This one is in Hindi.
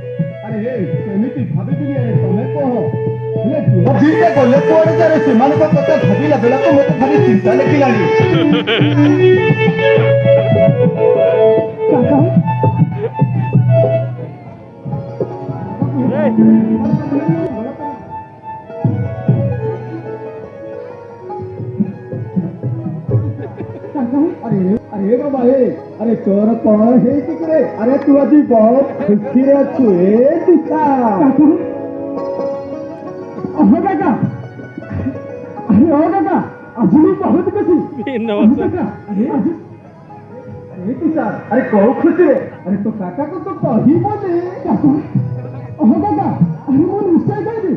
ସେମିତି ଭାବିଥିଲି ତମେ କହ ହେଲେ ଗଲେ କୁଆଡେ ଯାରେ ସେମାନଙ୍କ କଥା ଭାବିଲା ବେଳକୁ ମୋତେ ଭାରି ଚିନ୍ତା ଲାଗିଲାଣି। अरे बाबा हे अरे तोर कौन है किरे अरे तू आज बहुत खुशी रे छु ए दिशा ओह काका अरे ओ काका आज भी बहुत खुशी काका अरे आज अरे दिशा अरे कौ खुशी रे अरे तो काका को तो कही बोले काका ओह काका अरे वो निश्चय कर दे